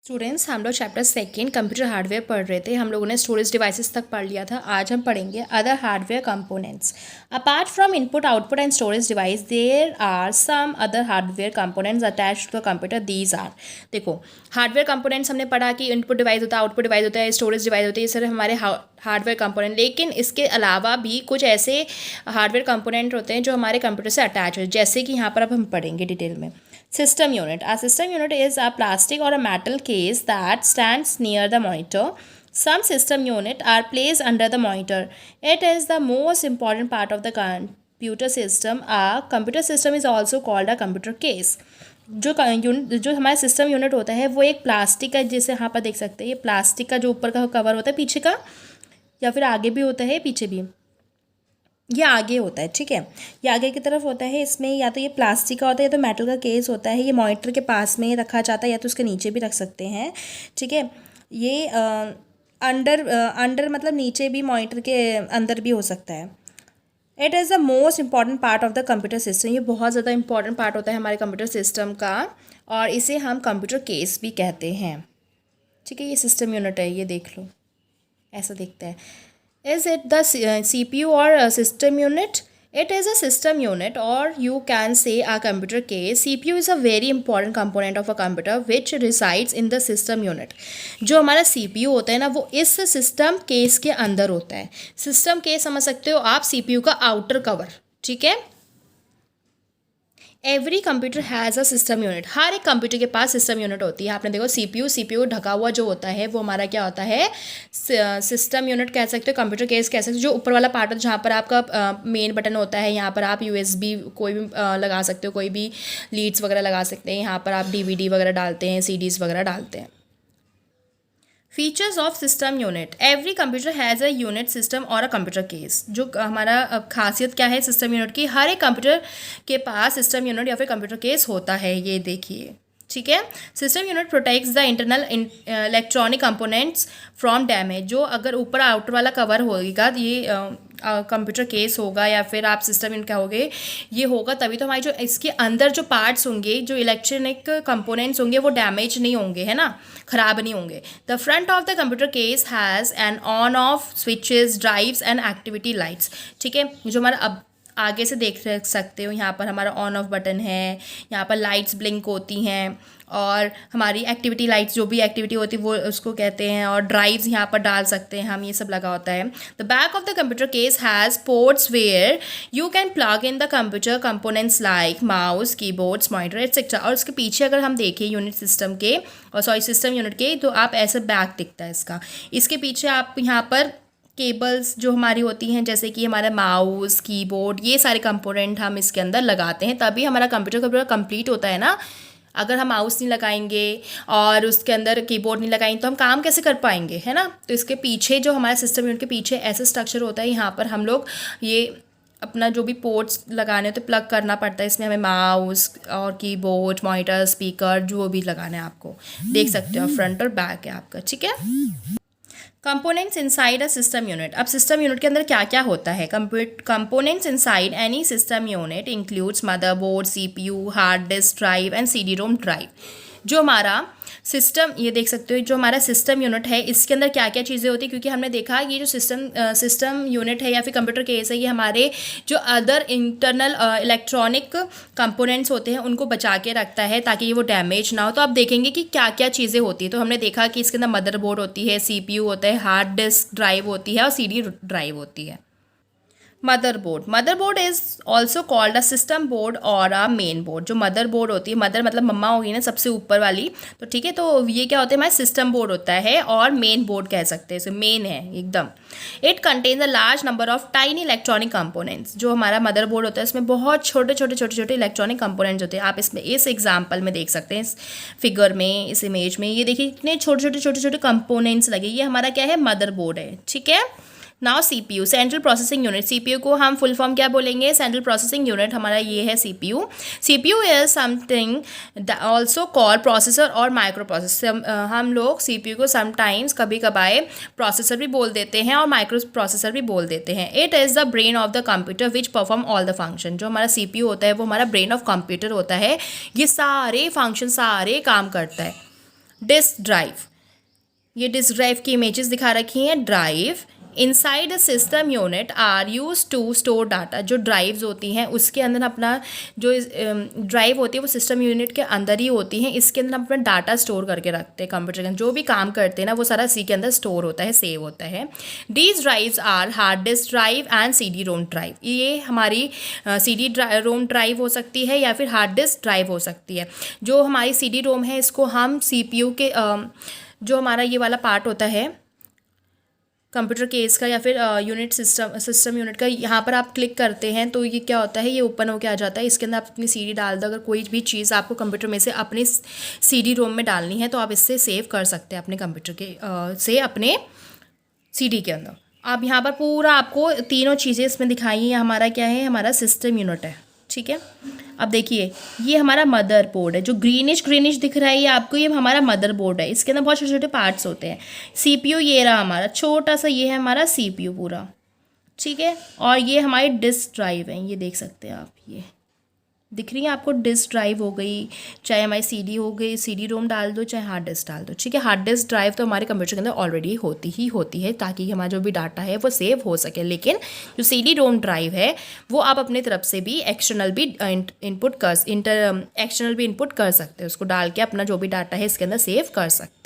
Students, हम लोग chapter second computer hardware पढ़ रहे थे। हम लोगों ने स्टोरेज डिवाइसेस तक पढ़ लिया था। आज हम पढ़ेंगे other hardware components. Apart from input output and storage device there are some other hardware components attach to the computer. These are, देखो हार्डवेयर कंपोनेंट्स हमने पढ़ा कि इनपुट डिवाइस होता है, आउटपुट डिवाइस होता है, स्टोरेज डिवाइस होती है, ये सारे हमारे हार्डवेयर कंपोनेंट। लेकिन इसके अलावा भी कुछ ऐसे हार्डवेयर कंपोनेंट होते हैं जो हमारे कंप्यूटर से अटैच होते हैं, जैसे कि यहाँ पर अब हम पढ़ेंगे डिटेल में। System unit. A system unit is a plastic or a metal case that stands near the monitor. Some system unit are placed under the monitor. It is the most important part of the computer system. A computer system is also called a computer case. जो हमारा system unit होता है वो एक plastic का, जैसे यहाँ पर देख सकते हैं, ये प्लास्टिक का जो ऊपर का कवर होता है पीछे का, या फिर आगे भी होता है पीछे भी, ये आगे होता है, ठीक है, ये आगे की तरफ होता है। इसमें या तो ये प्लास्टिक का होता है या तो मेटल का केस होता है। ये मॉनिटर के पास में रखा जाता है या तो उसके नीचे भी रख सकते हैं, ठीक है। ये अंडर मतलब नीचे भी, मॉनिटर के अंदर भी हो सकता है। It is the most important part of the computer system. ये बहुत ज़्यादा इंपॉर्टेंट पार्ट होता है हमारे कंप्यूटर सिस्टम का, और इसे हम कंप्यूटर केस भी कहते हैं, ठीक है। ये सिस्टम यूनिट है, ये देख लो, ऐसा दिखता है। Is it the CPU or a system unit? It is a system unit, or you can say a computer case. CPU is a very important component of a computer which resides in the system unit. जो हमारा CPU होता है ना, वो इस system case के अंदर होता है। सिस्टम केस समझ सकते हो आप, CPU का आउटर कवर, ठीक है। Every computer has a system unit. हर एक कंप्यूटर के पास सिस्टम यूनिट होती है। आपने देखो सीपीयू ढका हुआ जो होता है वो हमारा क्या होता है, सिस्टम यूनिट कह सकते हो, कंप्यूटर केस कह सकते हो। जो ऊपर वाला पार्ट होता है जहाँ पर आपका मेन बटन होता है, यहाँ पर आप यूएसबी कोई भी लगा सकते हो, कोई भी लीड्स वगैरह लगा सकते हैं। यहाँ पर आप डीवीडी वगैरह डालते हैं, सीडीज़ वगैरह डालते हैं। Features of system unit. Every computer has a unit system और अ कंप्यूटर केस। जो हमारा खासियत क्या है सिस्टम यूनिट की, हर एक कंप्यूटर के पास सिस्टम यूनिट या फिर कंप्यूटर केस होता है, ये देखिए, ठीक है। System unit protects the internal electronic components from damage. जो अगर ऊपर आउटर वाला कवर होगा, ये कंप्यूटर केस होगा या फिर आप सिस्टम यूनिट कहोगे, ये होगा तभी तो हमारी जो इसके अंदर जो पार्ट्स होंगे, जो इलेक्ट्रॉनिक कंपोनेंट्स होंगे, वो डैमेज नहीं होंगे, है ना, ख़राब नहीं होंगे। The front of the computer case has an on off switches, drives and activity lights, ठीक है। जो हमारा अब आगे से देख सकते हो, यहाँ पर हमारा ऑन ऑफ बटन है, यहाँ पर लाइट्स ब्लिंक होती हैं, और हमारी एक्टिविटी लाइट्स, जो भी एक्टिविटी होती है वो उसको कहते हैं, और ड्राइव्स यहाँ पर डाल सकते हैं हम, ये सब लगा होता है। The back of the computer case has ports where you can plug in the computer components like mouse, keyboards, monitor etcetera. और उसके पीछे अगर हम देखें यूनिट सिस्टम के, और सॉरी सिस्टम यूनिट के, तो आप ऐसे बैक दिखता है इसका। इसके पीछे आप यहाँ पर केबल्स जो हमारी होती हैं, जैसे कि हमारा माउस, कीबोर्ड, ये सारे कंपोनेंट हम इसके अंदर लगाते हैं, तभी हमारा कंप्यूटर कंप्लीट होता है ना। अगर हम माउस नहीं लगाएंगे और उसके अंदर कीबोर्ड नहीं लगाएंगे तो हम काम कैसे कर पाएंगे, है ना। तो इसके पीछे जो हमारा सिस्टम यूनिट के पीछे ऐसा स्ट्रक्चर होता है, यहाँ पर हम लोग ये अपना जो भी पोर्ट्स लगाने होते प्लग करना पड़ता है। इसमें हमें माउस और कीबोर्ड, मॉनिटर, स्पीकर, जो भी लगाना है आपको देख सकते हो, फ्रंट और बैक है आपका, ठीक है। Components inside a system unit. अब सिस्टम यूनिट के अंदर क्या क्या होता है। Components inside any system unit includes motherboard, CPU, hard disk drive and CD ROM drive. जो हमारा सिस्टम, ये देख सकते हो, जो हमारा सिस्टम यूनिट है इसके अंदर क्या क्या चीज़ें होती है, क्योंकि हमने देखा ये जो सिस्टम यूनिट है या फिर कंप्यूटर केस है, ये हमारे जो अदर इंटरनल इलेक्ट्रॉनिक कंपोनेंट्स होते हैं उनको बचा के रखता है ताकि ये वो डैमेज ना हो। तो आप देखेंगे कि क्या क्या चीज़ें होती है। तो हमने देखा कि इसके अंदर मदरबोर्ड होती है, सीपीयू होता है, हार्ड डिस्क ड्राइव होती है और सीडी ड्राइव होती है। Motherboard is also called a system board और अ मेन बोर्ड। जो मदरबोर्ड होती है, मदर मतलब मम्मा होगी ना सबसे ऊपर वाली, तो ठीक है, तो ये क्या होता है, हमारा सिस्टम बोर्ड होता है, और मेन बोर्ड कह सकते हैं, इसे मेन है एकदम। It contains a large number of tiny electronic components. जो हमारा मदरबोर्ड होता है उसमें बहुत छोटे इलेक्ट्रॉनिक कंपोनेंट्स होते हैं। आप इसमें इस एग्जाम्पल में देख सकते हैं, इस फिगर में, इस इमेज में, ये देखिए कितने छोटे कंपोनेंट्स लगे। ये हमारा क्या है, मदरबोर्ड है, ठीक है। Now CPU, central processing unit. CPU को हम फुल फॉर्म क्या बोलेंगे, सेंट्रल प्रोसेसिंग यूनिट हमारा ये है CPU. CPU is something also call processor और माइक्रो प्रोसेसर। हम लोग सीपीयू को समटाइम्स कभी कभार प्रोसेसर भी बोल देते हैं और माइक्रो प्रोसेसर भी बोल देते हैं। It is the brain of the computer which perform all the function. जो हमारा सीपीयू होता है वो हमारा ब्रेन ऑफ कंप्यूटर होता है, ये सारे फंक्शन, सारे काम करता है। डिस्क ड्राइव, ये डिस्क ड्राइव की इमेजेस दिखा रखी हैं। Drive inside the system unit are use to store data, जो ड्राइव्स होती हैं उसके अंदर अपना जो ड्राइव होती है वो सिस्टम यूनिट के अंदर ही होती हैं। इसके अंदर अपना डाटा स्टोर करके रखते हैं कंप्यूटर के अंदर, जो भी काम करते हैं ना वो सारा इसी के अंदर स्टोर होता है, सेव होता है। These drives are hard disk drive and C D ROM drive, ये हमारी सी डी रोम ड्राइव हो सकती है या फिर हार्ड डिस्क ड्राइव हो सकती है। जो हमारी सी डी रोम है इसको हम CPU के जो हमारा ये वाला पार्ट होता है कंप्यूटर केस का या फिर यूनिट सिस्टम यूनिट का, यहाँ पर आप क्लिक करते हैं तो ये क्या होता है, ये ओपन होके आ जाता है। इसके अंदर आप अपनी CD डाल दो। अगर कोई भी चीज़ आपको कंप्यूटर में से अपनी CD रोम में डालनी है तो आप इससे सेव कर सकते हैं अपने कंप्यूटर के से अपने CD के अंदर। अब यहाँ पर पूरा आपको तीनों चीज़ें इसमें दिखाई हैं। हमारा क्या है, हमारा सिस्टम यूनिट है, ठीक है। अब देखिए ये हमारा मदर बोर्ड है, जो ग्रीनिश दिख रहा है ये आपको, ये हमारा मदर बोर्ड है। इसके अंदर बहुत छोटे छोटे पार्ट्स होते हैं। CPU ये रहा हमारा छोटा सा, ये है हमारा CPU पूरा, ठीक है। और ये हमारी डिस्क ड्राइव है, ये देख सकते हैं आप, ये दिख रही है आपको डिस्क ड्राइव हो गई, चाहे हमारी CD हो गई, CD रोम डाल दो, चाहे हार्ड डिस्क डाल दो, ठीक है। हार्ड डिस्क ड्राइव तो हमारे कंप्यूटर के अंदर ऑलरेडी होती है ताकि हमारा जो भी डाटा है वो सेव हो सके। लेकिन जो CD रोम ड्राइव है वो आप अपने तरफ से भी एक्सटर्नल भी इनपुट कर सकते हैं, उसको डाल के अपना जो भी डाटा है इसके अंदर सेव कर सकते हैं।